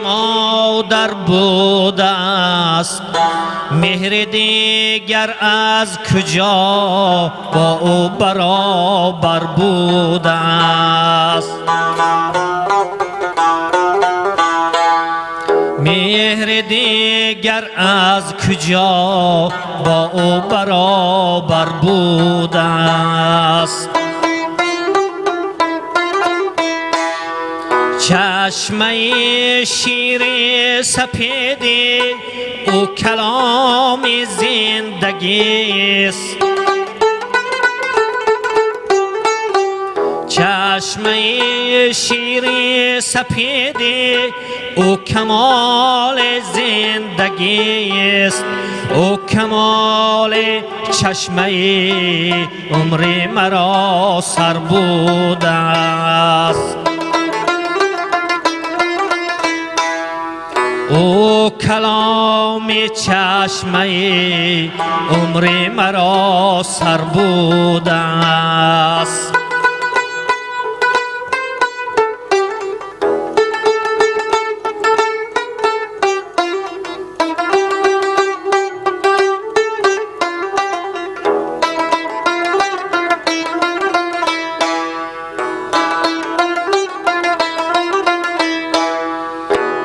مادر بوده است، مهر دیگر از کجا با او برابر بوده است. مهر دیگر از کجا با او برابر بوده است. چشمه شیر سپید او کلام زندگی است. چشمه شیر سپید او کمال زندگی است. او کمال چشمه عمر مرا سر بوده است. او کلام چشمه عمر مرا سر بوده است.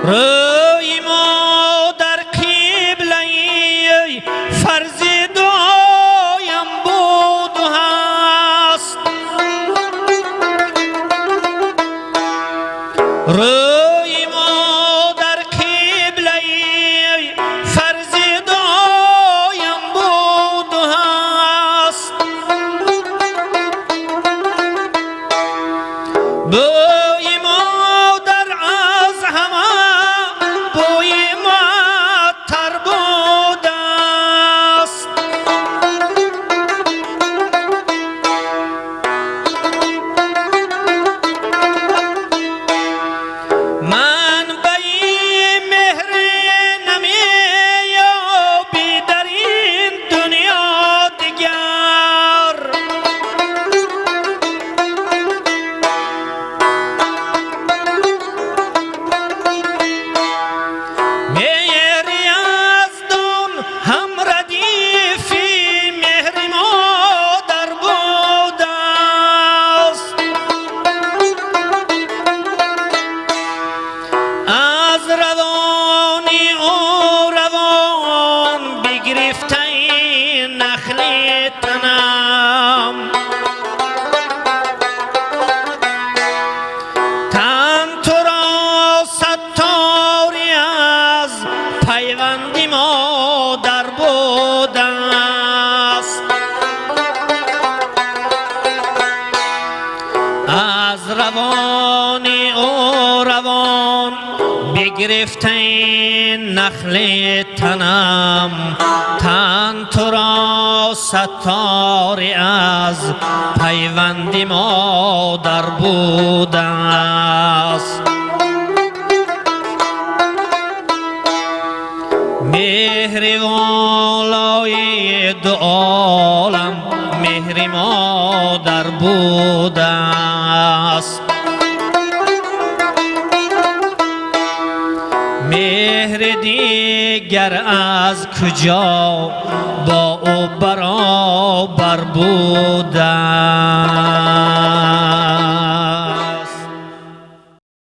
روی ما در قبله فرض دعایم بود و هست. روی ما در قبله فرض دعایم بود و هست. بوی مادر از همه بوی معطر بوده است. من به مهر نمیابی در این دنیا دیگر. مهر یزدان هم ردیف مهر مادر بوده است. از روان او روان بگرفته نخل تنم. تن تو را ستاری از پیوند مادر بوده است. از روان او روان بگرفته نخل تنم. تن تو را ستاری از پیوند مادر بوده است. مهر والای دو عالم مهر مادر بوده است. مهر دیگر از کجا با او برابر بوده